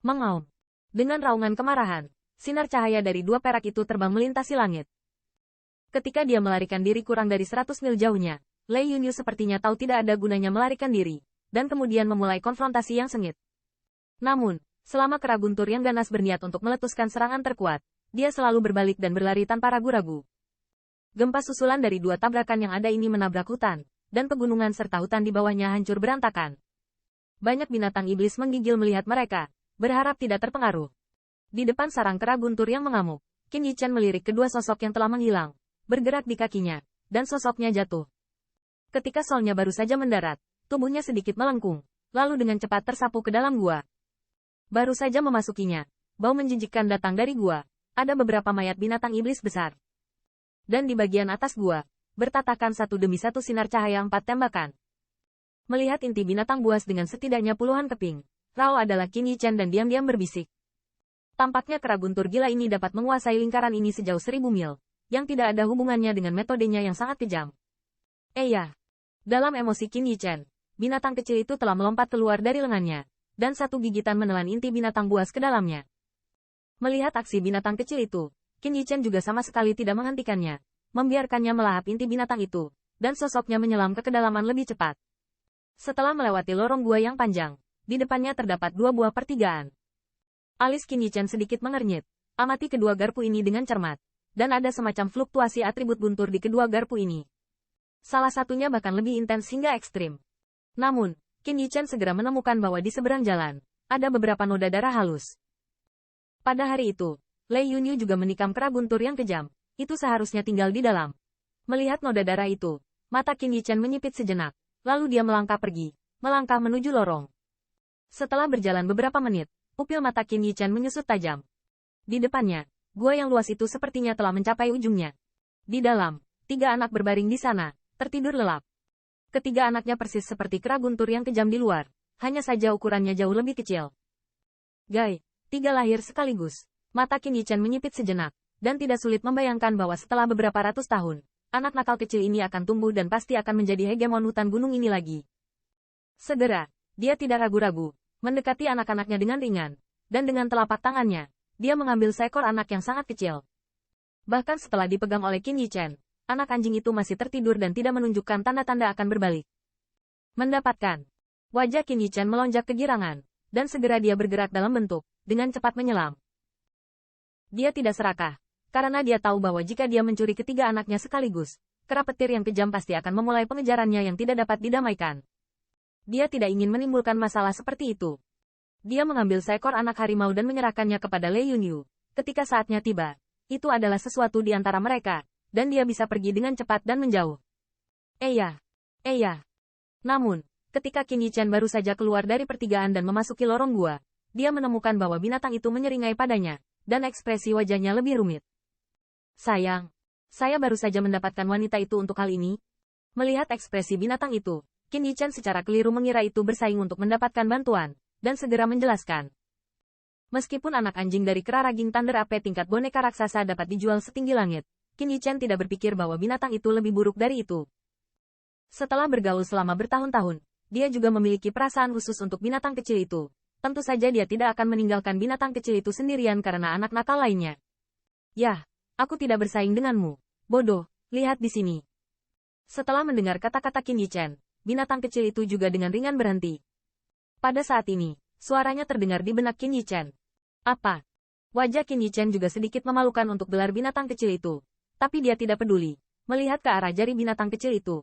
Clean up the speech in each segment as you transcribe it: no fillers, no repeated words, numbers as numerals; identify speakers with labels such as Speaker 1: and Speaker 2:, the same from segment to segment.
Speaker 1: Mengaum. Dengan raungan kemarahan, sinar cahaya dari dua perak itu terbang melintasi langit. Ketika dia melarikan diri kurang dari 100 mil jauhnya, Lei Yunyu sepertinya tahu tidak ada gunanya melarikan diri, dan kemudian memulai konfrontasi yang sengit. Namun, selama kera guntur yang ganas berniat untuk meletuskan serangan terkuat, dia selalu berbalik dan berlari tanpa ragu-ragu. Gempa susulan dari dua tabrakan yang ada ini menabrak hutan, dan pegunungan serta hutan di bawahnya hancur berantakan. Banyak binatang iblis menggigil melihat mereka, berharap tidak terpengaruh. Di depan sarang kera guntur yang mengamuk, Qin Yichen melirik kedua sosok yang telah menghilang, bergerak di kakinya, dan sosoknya jatuh. Ketika solnya baru saja mendarat, tubuhnya sedikit melengkung, lalu dengan cepat tersapu ke dalam gua. Baru saja memasukinya, bau menjijikkan datang dari gua. Ada beberapa mayat binatang iblis besar. Dan di bagian atas gua, bertatakan satu demi satu sinar cahaya 4 tembakan. Melihat inti binatang buas dengan setidaknya puluhan keping, Rao adalah Qin Yichen dan diam-diam berbisik. Tampaknya kera guntur gila ini dapat menguasai lingkaran ini sejauh 1000 mil, yang tidak ada hubungannya dengan metodenya yang sangat kejam. Ya! Dalam emosi Qin Yichen, binatang kecil itu telah melompat keluar dari lengannya, dan satu gigitan menelan inti binatang buas ke dalamnya. Melihat aksi binatang kecil itu, Qin Yichen juga sama sekali tidak menghentikannya, membiarkannya melahap inti binatang itu, dan sosoknya menyelam ke kedalaman lebih cepat. Setelah melewati lorong gua yang panjang, di depannya terdapat 2 buah pertigaan. Alis Qin Yichen sedikit mengernyit, amati kedua garpu ini dengan cermat, dan ada semacam fluktuasi atribut guntur di kedua garpu ini. Salah satunya bahkan lebih intens hingga ekstrim. Namun, Qin Yichen segera menemukan bahwa di seberang jalan, ada beberapa noda darah halus. Pada hari itu, Lei Yunyu juga menikam kera guntur yang kejam, itu seharusnya tinggal di dalam. Melihat noda darah itu, mata Qin Yichen menyipit sejenak. Lalu dia melangkah pergi, melangkah menuju lorong. Setelah berjalan beberapa menit, pupil mata Qin Yichen menyusut tajam. Di depannya, gua yang luas itu sepertinya telah mencapai ujungnya. Di dalam, 3 anak berbaring di sana, tertidur lelap. Ketiga anaknya persis seperti kera guntur yang kejam di luar, hanya saja ukurannya jauh lebih kecil. Gai, 3 lahir sekaligus. Mata Qin Yichen menyipit sejenak, dan tidak sulit membayangkan bahwa setelah beberapa ratus tahun, anak nakal kecil ini akan tumbuh dan pasti akan menjadi hegemon hutan gunung ini lagi. Segera, dia tidak ragu-ragu, mendekati anak-anaknya dengan ringan, dan dengan telapak tangannya, dia mengambil seekor anak yang sangat kecil. Bahkan setelah dipegang oleh Qin Yichen, anak anjing itu masih tertidur dan tidak menunjukkan tanda-tanda akan berbalik. Mendapatkan. Wajah Qin Yichen melonjak kegirangan, dan segera dia bergerak dalam bentuk, dengan cepat menyelam. Dia tidak serakah. Karena dia tahu bahwa jika dia mencuri ketiga anaknya sekaligus, kera petir yang kejam pasti akan memulai pengejarannya yang tidak dapat didamaikan. Dia tidak ingin menimbulkan masalah seperti itu. Dia mengambil seekor anak harimau dan menyerahkannya kepada Lei Yunyu. Ketika saatnya tiba, itu adalah sesuatu di antara mereka, dan dia bisa pergi dengan cepat dan menjauh. Ya! Namun, ketika Qin Yichen baru saja keluar dari pertigaan dan memasuki lorong gua, dia menemukan bahwa binatang itu menyeringai padanya, dan ekspresi wajahnya lebih rumit. Sayang, saya baru saja mendapatkan wanita itu untuk hal ini. Melihat ekspresi binatang itu, Qin Yichen secara keliru mengira itu bersaing untuk mendapatkan bantuan, dan segera menjelaskan. Meskipun anak anjing dari kera raging Thunder Ape tingkat boneka raksasa dapat dijual setinggi langit, Qin Yichen tidak berpikir bahwa binatang itu lebih buruk dari itu. Setelah bergaul selama bertahun-tahun, dia juga memiliki perasaan khusus untuk binatang kecil itu. Tentu saja dia tidak akan meninggalkan binatang kecil itu sendirian karena anak nakal lainnya. Yah! Aku tidak bersaing denganmu. Bodoh, lihat di sini. Setelah mendengar kata-kata Qin Yichen, binatang kecil itu juga dengan ringan berhenti. Pada saat ini, suaranya terdengar di benak Qin Yichen. Apa? Wajah Qin Yichen juga sedikit memalukan untuk gelar binatang kecil itu. Tapi dia tidak peduli, melihat ke arah jari binatang kecil itu.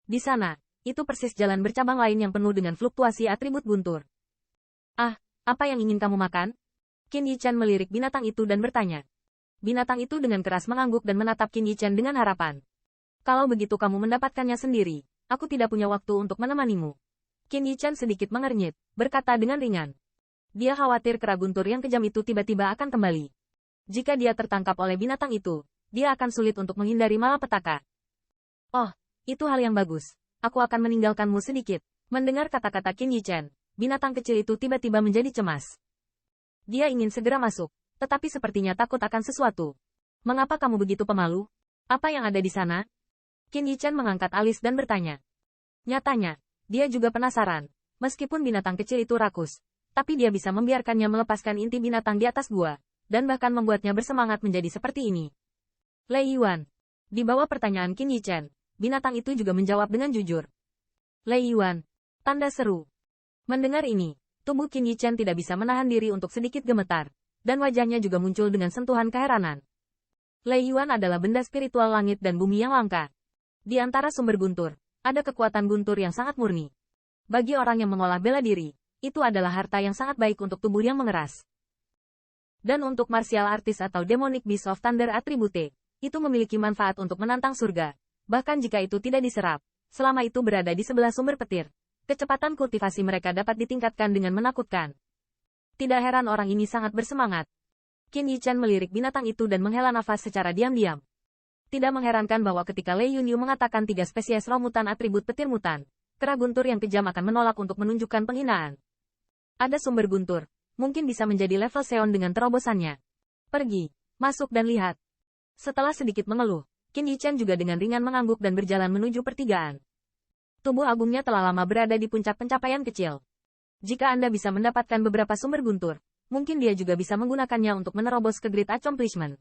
Speaker 1: Di sana, itu persis jalan bercabang lain yang penuh dengan fluktuasi atribut guntur. Apa yang ingin kamu makan? Qin Yichen melirik binatang itu dan bertanya. Binatang itu dengan keras mengangguk dan menatap Qin Yichen dengan harapan. Kalau begitu kamu mendapatkannya sendiri, aku tidak punya waktu untuk menemanimu. Qin Yichen sedikit mengernyit, berkata dengan ringan. Dia khawatir kera guntur yang kejam itu tiba-tiba akan kembali. Jika dia tertangkap oleh binatang itu, dia akan sulit untuk menghindari malapetaka. Oh, itu hal yang bagus. Aku akan meninggalkanmu sedikit. Mendengar kata-kata Qin Yichen, binatang kecil itu tiba-tiba menjadi cemas. Dia ingin segera masuk, tetapi sepertinya takut akan sesuatu. Mengapa kamu begitu pemalu? Apa yang ada di sana? Qin Yichen mengangkat alis dan bertanya. Nyatanya, dia juga penasaran. Meskipun binatang kecil itu rakus, Tapi dia bisa membiarkannya melepaskan inti binatang di atas gua, dan bahkan membuatnya bersemangat menjadi seperti ini. Lei Yuan. Di bawah pertanyaan Qin Yichen, binatang itu juga menjawab dengan jujur. Lei Yuan. Tanda seru. Mendengar ini, tubuh Qin Yichen tidak bisa menahan diri untuk sedikit gemetar, dan wajahnya juga muncul dengan sentuhan keheranan. Lei Yuan adalah benda spiritual langit dan bumi yang langka. Di antara sumber guntur, ada kekuatan guntur yang sangat murni. Bagi orang yang mengolah bela diri, itu adalah harta yang sangat baik untuk tubuh yang mengeras. Dan untuk martial artist atau demonic beast of thunder atribute, itu memiliki manfaat untuk menantang surga. Bahkan jika itu tidak diserap, selama itu berada di sebelah sumber petir, kecepatan kultivasi mereka dapat ditingkatkan dengan menakutkan. Tidak heran orang ini sangat bersemangat. Qin Yichen melirik binatang itu dan menghela nafas secara diam-diam. Tidak mengherankan bahwa ketika Lei Yunyu mengatakan 3 spesies roh mutan atribut petir mutan, kera guntur yang kejam akan menolak untuk menunjukkan penghinaan. Ada sumber guntur, mungkin bisa menjadi level Seon dengan terobosannya. Pergi, masuk dan lihat. Setelah sedikit mengeluh, Qin Yichen juga dengan ringan mengangguk dan berjalan menuju pertigaan. Tubuh agungnya telah lama berada di puncak pencapaian kecil. Jika Anda bisa mendapatkan beberapa sumber guntur, mungkin dia juga bisa menggunakannya untuk menerobos ke Great Accomplishment.